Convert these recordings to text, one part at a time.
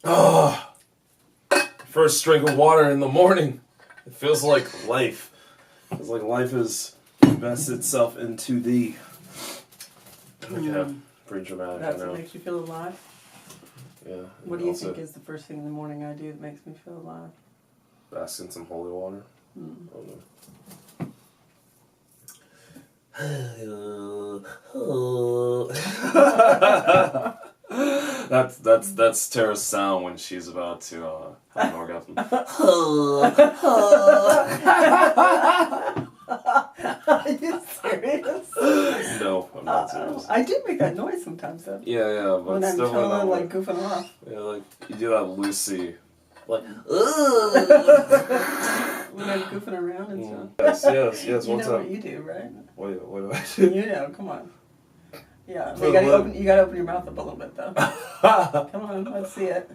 Oh, first drink of water in the morning. It feels like life. It feels like life has invested itself into thee. Yeah, pretty dramatic. That's what makes you feel alive? Yeah. What do you think is the first thing in the morning I do that makes me feel alive? Bask in some holy water. That's Tara's sound when she's about to have an orgasm. Are you serious? No, I'm not serious. I do make that noise sometimes though. Yeah, but when I'm chilling, like goofing off. Yeah, like you do that Lucy, like when I'm goofing around and Yes. stuff. You know what you do, right? What do I do? You know, come on. Yeah, you gotta open your mouth up a little bit though. Come on, let's see it.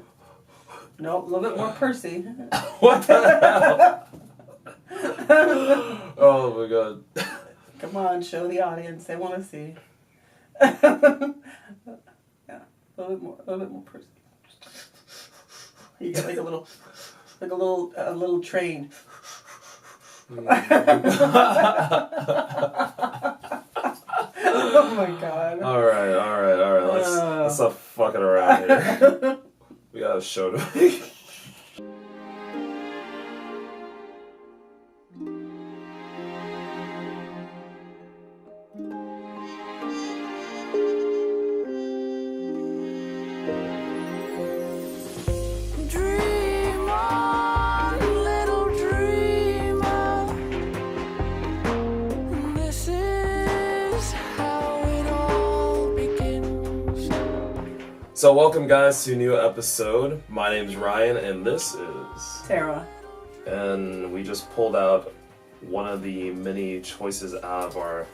Nope, a little bit more pursy. What the hell? Oh my god. Come on, show the audience. They want to see. Yeah, a little bit more pursy. You get like a little train. Oh my god. All right. Let's stop fucking around here. We got a show to make. So welcome guys to a new episode. My name's Ryan and this is Tara. And we just pulled out one of the many choices out of our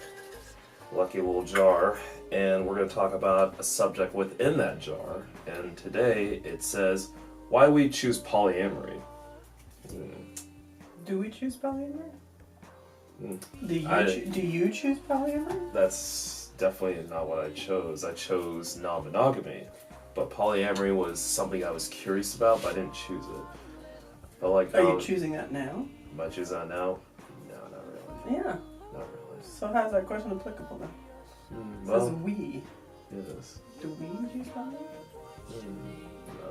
lucky little jar, and we're going to talk about a subject within that jar. And today it says why we choose polyamory. Do we choose polyamory? Do you choose polyamory? That's definitely not what I chose. I chose non-monogamy. But polyamory was something I was curious about, but I didn't choose it. But like, are you choosing that now? Am I choosing that now? No, not really. Yeah. Not really. So how's that question applicable then? It says we. Yes. Do we choose polyamory? No,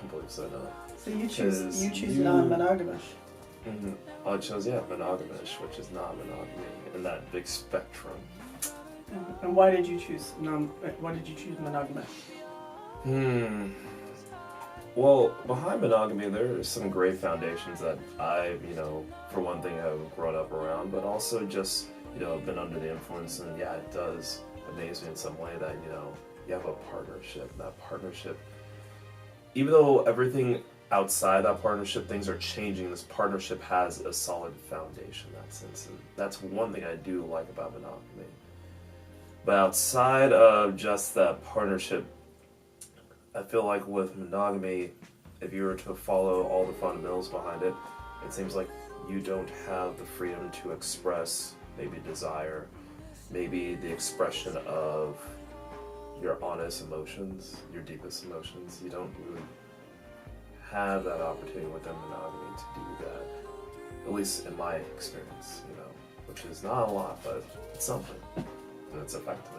I believe so, no. So you choose non-monogamous. I chose, monogamous, which is non-monogamy in that big spectrum. And why did you choose monogamous? Well, behind monogamy, there are some great foundations that I've, for one thing, have grown up around, but also just, been under the influence. And yeah, it does amaze me in some way that, you have a partnership. And that partnership, even though everything outside that partnership, things are changing, this partnership has a solid foundation in that sense. And that's one thing I do like about monogamy. But outside of just that partnership, I feel like with monogamy, if you were to follow all the fundamentals behind it, it seems like you don't have the freedom to express maybe desire, maybe the expression of your honest emotions, your deepest emotions. You don't really have that opportunity within monogamy to do that, at least in my experience, which is not a lot, but it's something, and it's affected me.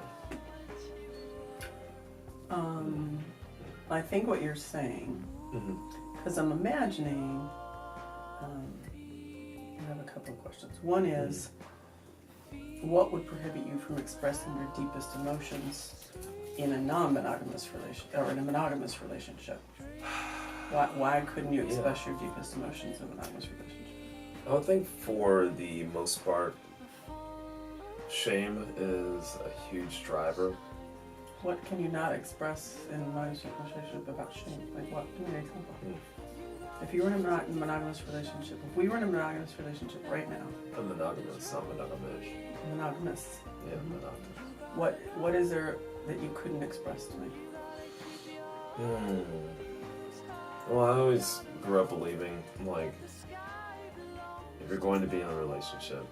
I think what you're saying, because I'm imagining, I have a couple of questions. One is, what would prohibit you from expressing your deepest emotions in a non-monogamous relationship, or in a monogamous relationship? Why couldn't you express your deepest emotions in a monogamous relationship? I would think for the most part, shame is a huge driver. What can you not express in a monogamous relationship about shame? Like what? Give me an example. If you were in a monogamous relationship, if we were in a monogamous relationship right now. I'm monogamous, not monogamous. Monogamous. Yeah, monogamous. What is there that you couldn't express to me? Well, I always grew up believing, like, if you're going to be in a relationship,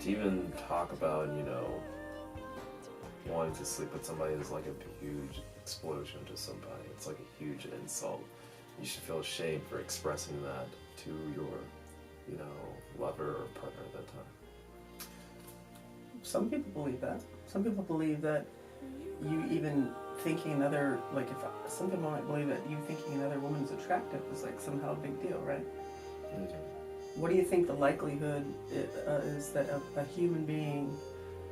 to even talk about, wanting to sleep with somebody is like a huge explosion to somebody. It's like a huge insult. You should feel ashamed for expressing that to your, lover or partner at that time. Some people believe that. Some people believe that you even thinking another, like if some people might believe that you thinking another woman is attractive is like somehow a big deal, right? Mm-hmm. What do you think the likelihood is that a human being,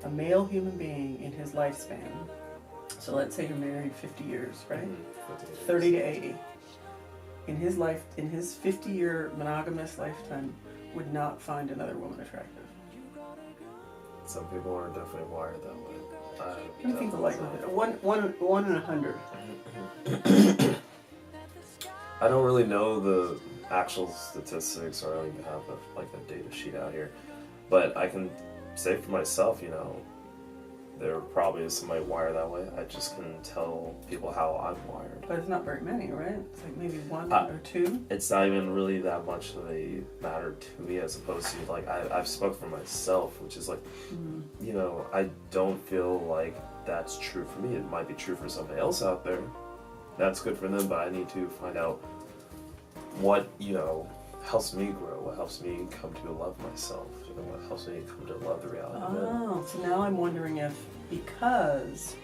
a male human being in his lifespan, so let's say you're married 50 years, right? Mm-hmm. 30 to 80. In his 50-year monogamous lifetime, would not find another woman attractive? Some people are definitely wired that way. What do you think the likelihood? One in 100. I don't really know the actual statistics, or I don't even have a data sheet out here. But I can say for myself, there probably is somebody wired that way. I just can tell people how I'm wired. But it's not very many, right? It's like maybe one or two. It's not even really that much of a matter to me, as opposed to I've spoke for myself, which is I don't feel like that's true for me. It might be true for somebody else out there. That's good for them, but I need to find out what helps me grow, what helps me come to love myself, what helps me come to love the reality of it. Oh, so now I'm wondering if, because,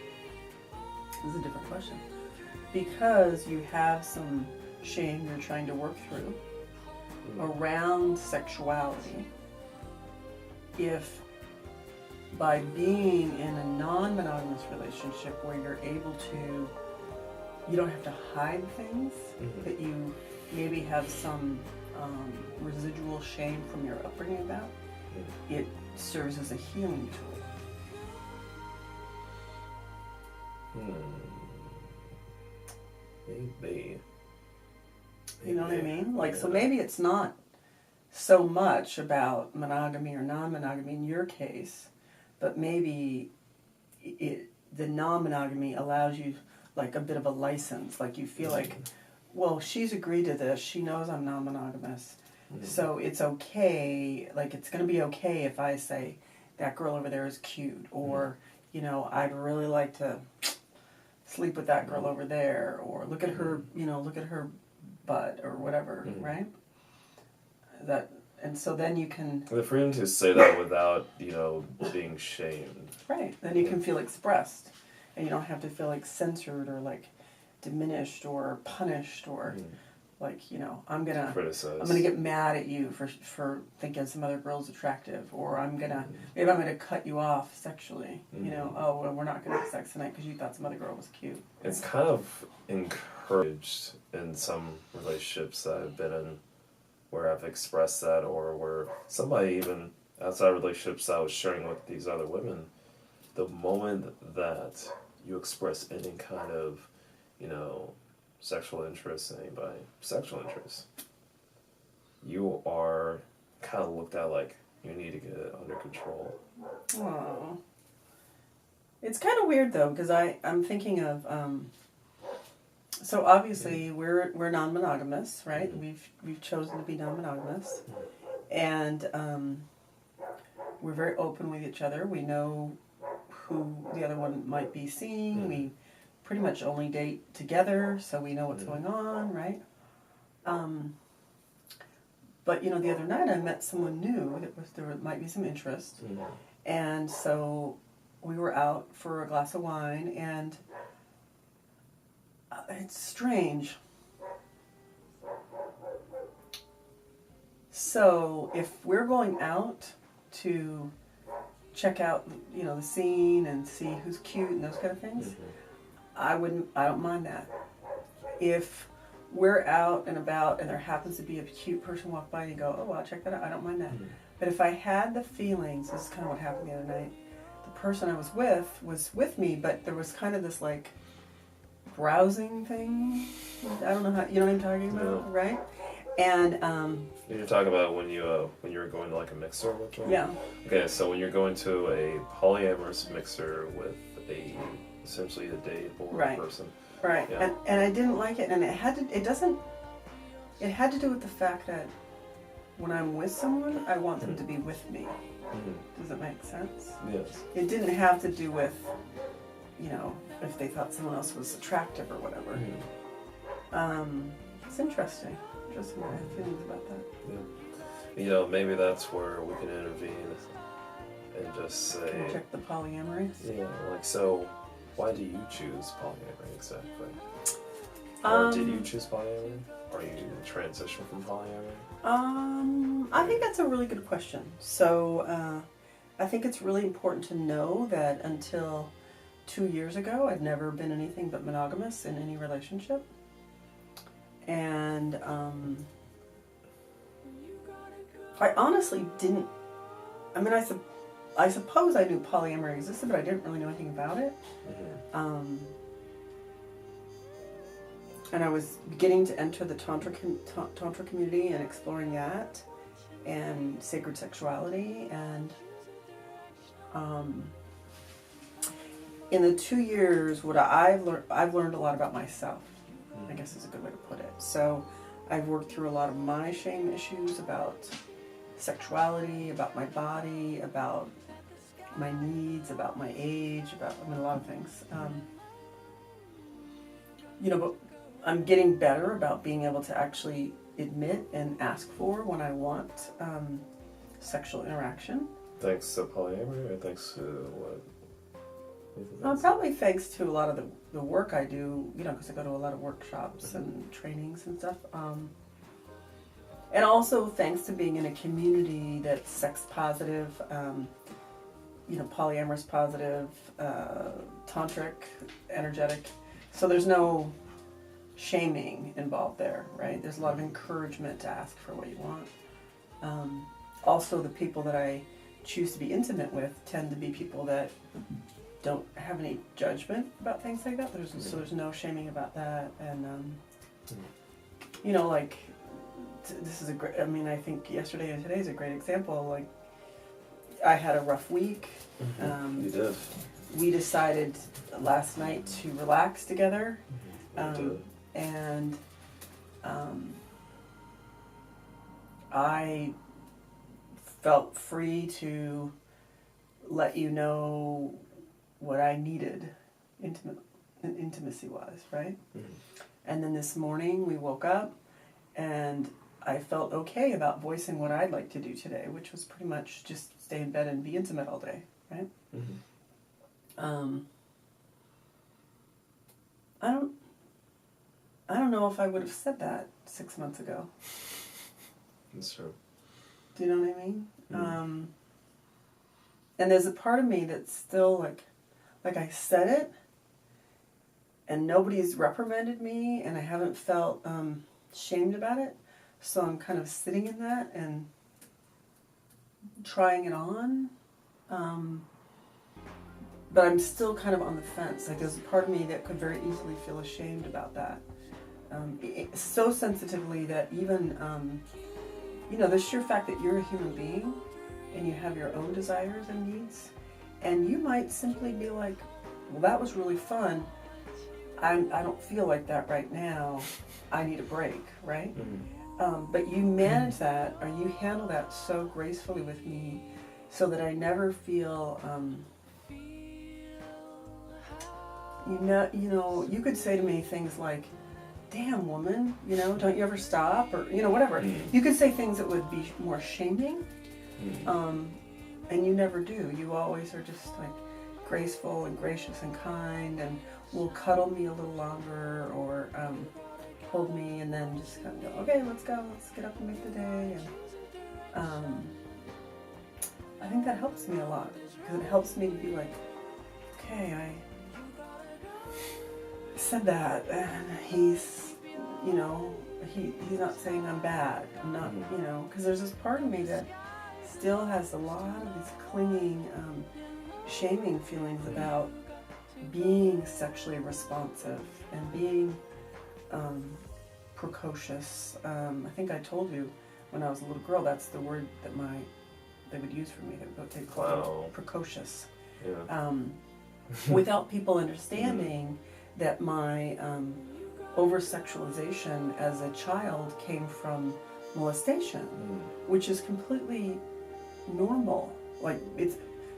this is a different question, because you have some shame you're trying to work through around sexuality, if by being in a non-monogamous relationship where you're able to, you don't have to hide things that you maybe have some residual shame from your upbringing about, it serves as a healing tool. Maybe. You know what I mean? So maybe it's not so much about monogamy or non-monogamy in your case, but maybe the non-monogamy allows you like a bit of a license. Like you feel like, well, she's agreed to this. She knows I'm non-monogamous. So it's okay, like it's going to be okay if I say, that girl over there is cute, or, I'd really like to sleep with that girl over there, or look at her, look at her butt, or whatever, right? And so then you can... The freedom to say that without, being shamed. Right, then you can feel expressed, and you don't have to feel like censored, or like diminished, or punished, or... I'm gonna get mad at you for thinking some other girl's attractive, or maybe I'm gonna cut you off sexually. Oh, well, we're not gonna have sex tonight because you thought some other girl was cute. It's kind of encouraged in some relationships that I've been in, where I've expressed that, or where somebody even outside relationships I was sharing with these other women, the moment that you express any kind of, sexual interest in anybody, sexual interest, you are kind of looked at like you need to get it under control. Oh, it's kind of weird though, because I'm thinking of so obviously we're non-monogamous, right? We've chosen to be non-monogamous, and we're very open with each other. We know who the other one might be seeing. We pretty much only date together, so we know what's going on, right? But the other night I met someone new that there might be some interest, and so we were out for a glass of wine, and it's strange. So if we're going out to check out, the scene and see who's cute and those kind of things, I don't mind that. If we're out and about and there happens to be a cute person walk by and you go, oh, I'll check that out, I don't mind that. But if I had the feelings, this is kind of what happened the other night, the person I was with me, but there was kind of this like browsing thing. I don't know how, you know what I'm talking about, right? And you're talking about when you were going to like a mixer with them? Yeah. Okay, so when you're going to a polyamorous mixer with essentially a date or a person. Right. Yeah. And I didn't like it, and it had to do with the fact that when I'm with someone, I want them to be with me. Does it make sense? Yes. It didn't have to do with you know, if they thought someone else was attractive or whatever. It's interesting. Interesting. I have feelings about that. Yeah. You know, maybe that's where we can intervene and just say. Can we check the polyamory? Yeah, like, so why do you choose polyamory exactly? Or did you choose polyamory? Or you transition from polyamory? I think that's a really good question. So, I think it's really important to know that until 2 years ago, I'd never been anything but monogamous in any relationship. And I honestly didn't, I mean, I suppose I knew polyamory existed, but I didn't really know anything about it. And I was beginning to enter the Tantra community and exploring that and sacred sexuality. And in the 2 years, what I've learned a lot about myself, I guess is a good way to put it. So I've worked through a lot of my shame issues about sexuality, about my body, about my needs, about my age, about, I mean, a lot of things. You know, but I'm getting better about being able to actually admit and ask for when I want sexual interaction. Thanks to polyamory, or thanks to what? Probably thanks to a lot of the work I do, you know, because I go to a lot of workshops and trainings and stuff. And also thanks to being in a community that's sex positive, you know, polyamorous positive, tantric, energetic. So there's no shaming involved there, right? There's a lot of encouragement to ask for what you want. Also, the people that I choose to be intimate with tend to be people that don't have any judgment about things like that. So there's no shaming about that. And, you know, like, this is a great, I mean, I think yesterday and today is a great example. Like, I had a rough week. You did. We decided last night to relax together. And I felt free to let you know what I needed intimacy-wise, right? And then this morning we woke up and I felt okay about voicing what I'd like to do today, which was pretty much just stay in bed and be intimate all day, right? I don't know if I would have said that 6 months ago. That's true. Do you know what I mean? And there's a part of me that's still like I said it, and nobody's reprimanded me, and I haven't felt shamed about it. So I'm kind of sitting in that and trying it on. But I'm still kind of on the fence. Like, there's a part of me that could very easily feel ashamed about that. So sensitively that even, you know, the sheer fact that you're a human being and you have your own desires and needs, and you might simply be like, well, that was really fun. I don't feel like that right now. I need a break, right? But you manage that, or you handle that so gracefully with me so that I never feel... You know, you could say to me things like, damn, woman, you know, don't you ever stop? Or, you know, whatever. You could say things that would be more shaming, and you never do. You always are just, like, graceful and gracious and kind, and will cuddle me a little longer, or hold me, and then just kind of go, okay, let's go, let's get up and make the day. And I think that helps me a lot, because it helps me to be like, okay, I said that, and he's, you know, he's not saying I'm bad. I'm not, you know, because there's this part of me that still has a lot of these clinging, shaming feelings about being sexually responsive and being precocious. I think I told you when I was a little girl, that's the word that they would use for me. They called it precocious. Yeah. Without people understanding that my over-sexualization as a child came from molestation, which is completely normal. Like,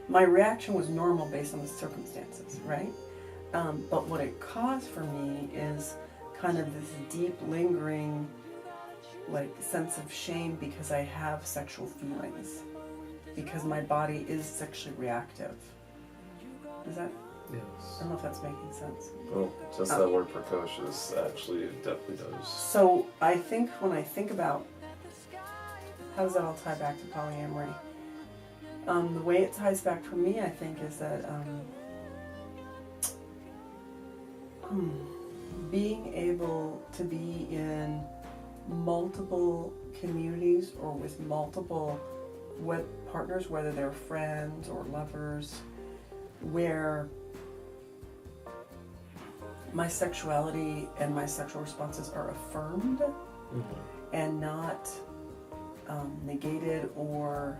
my reaction was normal based on the circumstances, right? But what it caused for me is kind of this deep, lingering, like, sense of shame because I have sexual feelings, because my body is sexually reactive. Is that? Yes. I don't know if that's making sense. Well, just that word precocious actually definitely does. So I think when I think about how does that all tie back to polyamory, the way it ties back for me, I think, is that being able to be in multiple communities or with multiple partners, whether they're friends or lovers, where my sexuality and my sexual responses are affirmed and not negated or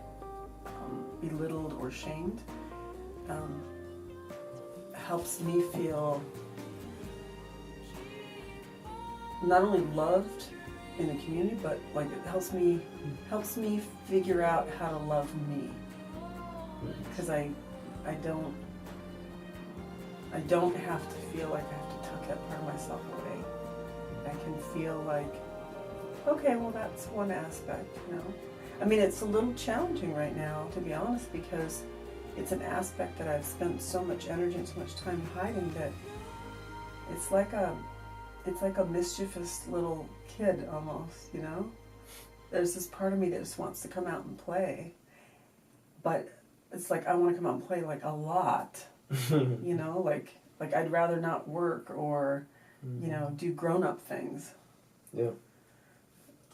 belittled or shamed, helps me feel not only loved in the community, but like it helps me figure out how to love me, because I don't have to feel like I have to tuck that part of myself away. I can feel like, okay, well, that's one aspect, you know. I mean, it's a little challenging right now, to be honest, because it's an aspect that I've spent so much energy and so much time hiding that it's like a mischievous little kid almost, you know. There's this part of me that just wants to come out and play, but it's like I want to come out and play like a lot. You know, like I'd rather not work or, you know, do grown-up things. Yeah,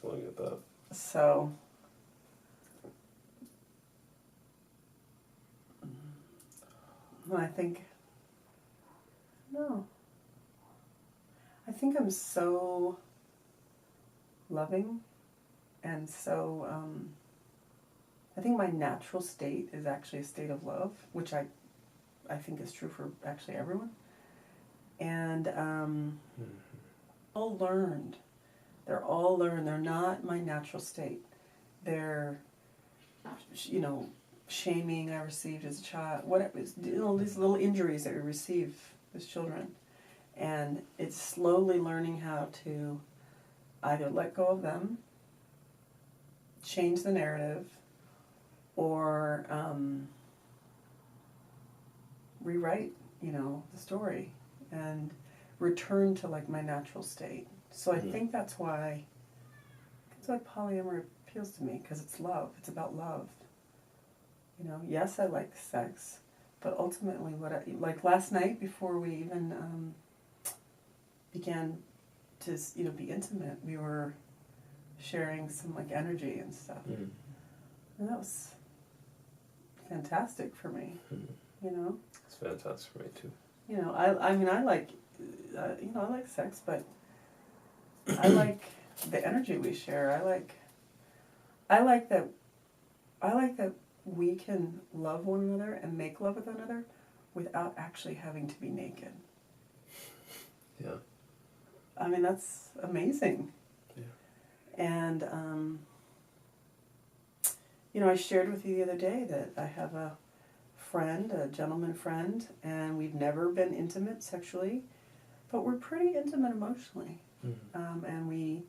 totally get that. So, I think I'm so loving and so, I think my natural state is actually a state of love, which I think is true for actually everyone. And all learned. They're all learned. They're not my natural state. They're, you know, shaming I received as a child. Whatever, you know, these little injuries that we receive as children. And it's slowly learning how to either let go of them, change the narrative, or rewrite, you know, the story and return to like my natural state. So I think that's why polyamory appeals to me, because it's love. It's about love. You know, yes, I like sex, but ultimately like last night before we even began to, you know, be intimate, we were sharing some like energy and stuff. And that was fantastic for me, you know? It's fantastic for me too. You know, I mean, I like, you know, I like sex, but I like the energy we share. I like that we can love one another and make love with one another without actually having to be naked. Yeah. I mean, that's amazing. Yeah. And, you know, I shared with you the other day that I have a gentleman friend, and we've never been intimate sexually, but we're pretty intimate emotionally. And we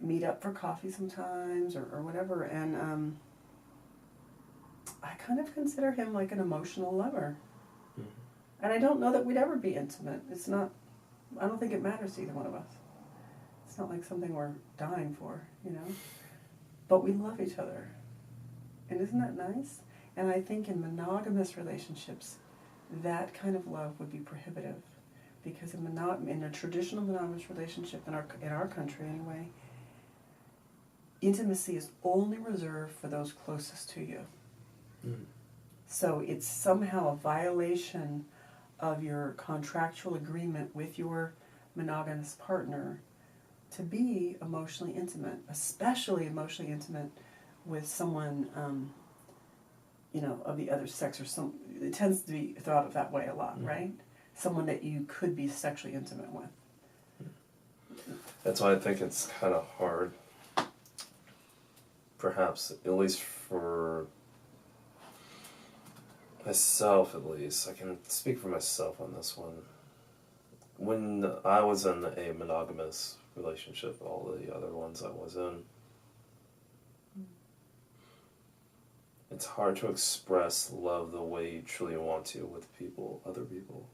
meet up for coffee sometimes or whatever, and I kind of consider him like an emotional lover. And I don't know that we'd ever be intimate. It's not, I don't think it matters to either one of us. It's not like something we're dying for, you know? But we love each other. And isn't that nice? And I think in monogamous relationships, that kind of love would be prohibitive. Because in a traditional monogamous relationship, in our country anyway, intimacy is only reserved for those closest to you. So it's somehow a violation of your contractual agreement with your monogamous partner to be emotionally intimate, especially emotionally intimate with someone, you know, of the other sex, or it tends to be thought of that way a lot, right? Someone that you could be sexually intimate with. That's why I think it's kind of hard, perhaps, at least for myself at least. I can speak for myself on this one. when I was in a monogamous relationship, all the other ones I was in, it's hard to express love the way you truly want to with other people.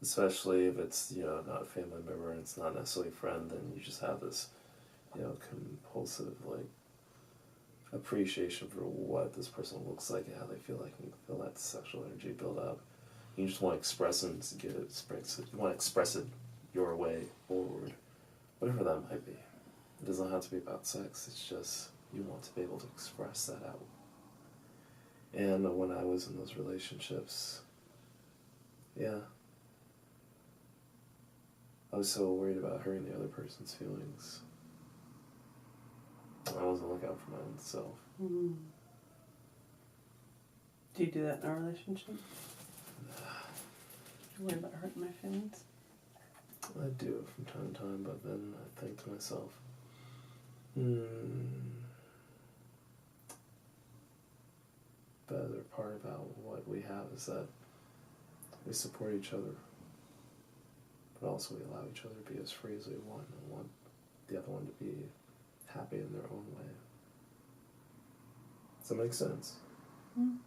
Especially if it's, not a family member and it's not necessarily a friend, then you just have this, compulsive, appreciation for what this person looks like and how they feel like, and you feel that sexual energy build up. You just want to express it and express it. You want to express it your way forward, whatever that might be. It doesn't have to be about sex. It's just you want to be able to express that out. And when I was in those relationships, yeah, I was so worried about hurting the other person's feelings. I wasn't looking out for my own self. Mm. Do you do that in a relationship? You worry about hurting my feelings? I do from time to time, but then I think to myself, the other part about what we have is that we support each other, but also we allow each other to be as free as we want and want the other one to be happy in their own way. Does that make sense? Mm.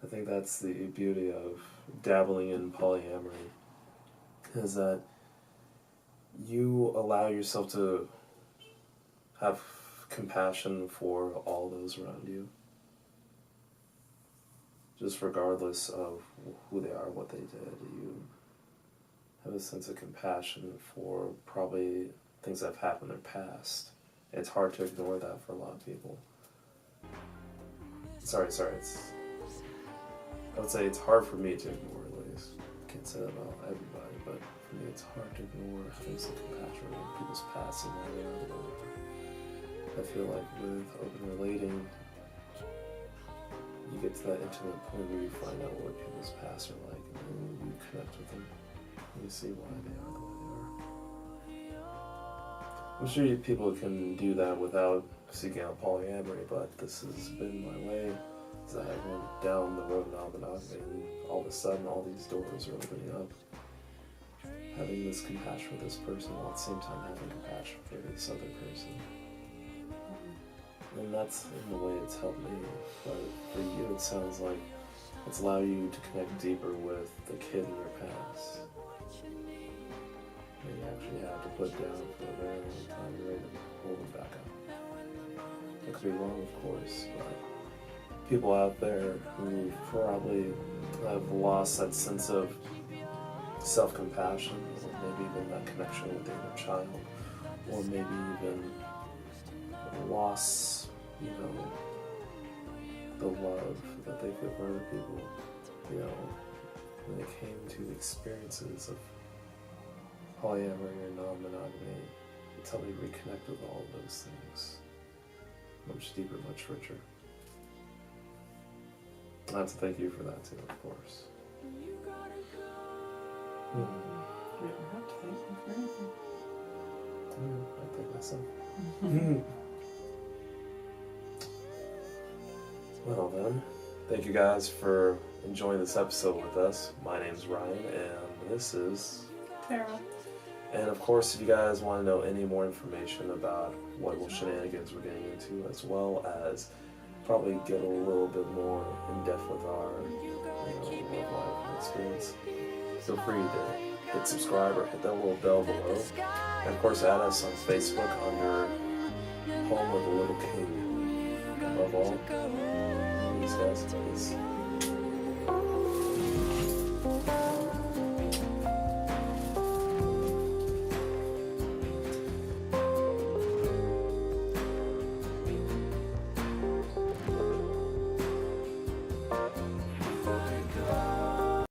I think that's the beauty of dabbling in polyamory, is that you allow yourself to have compassion for all those around you, just regardless of who they are, what they did. You have a sense of compassion for probably things that have happened in their past. It's hard to ignore that for a lot of people. Sorry, I would say it's hard for me to ignore, at least. I can't say that about everybody, but for me it's hard to ignore having some compassion on people's past and why they are the way they are. I feel like with open relating, you get to that intimate point where you find out what people's past are like, and then you connect with them, and you see why they are the way they are. I'm sure people can do that without seeking out polyamory, but this has been my way. As I went down the road of non-monogamy, and all of a sudden all these doors are opening up. Having this compassion for this person while at the same time having compassion for this other person. And that's in the way it's helped me. But for you, it sounds like it's allowed you to connect deeper with the kid in your past. And you actually have to put down for a very long time. You're ready to hold it back up. I could be wrong, of course, but people out there who probably have lost that sense of self-compassion, or maybe even that connection with their inner child, or maybe even lost, the love that they feel for other people, when it came to experiences of polyamory or non-monogamy, it's helped me reconnect with all of those things. Much deeper, much richer. I have to thank you for that too, of course. You don't have to thank me for anything. I thank myself. Well then, thank you guys for enjoying this episode with us. My name's Ryan, and this is Tara. And of course, if you guys want to know any more information about what shenanigans we're getting into, as well as probably get a little bit more in depth with our work life experience, feel free to hit subscribe or hit that little bell below. And of course, add us on Facebook under Home of the Little King. Above all, these guys, peace.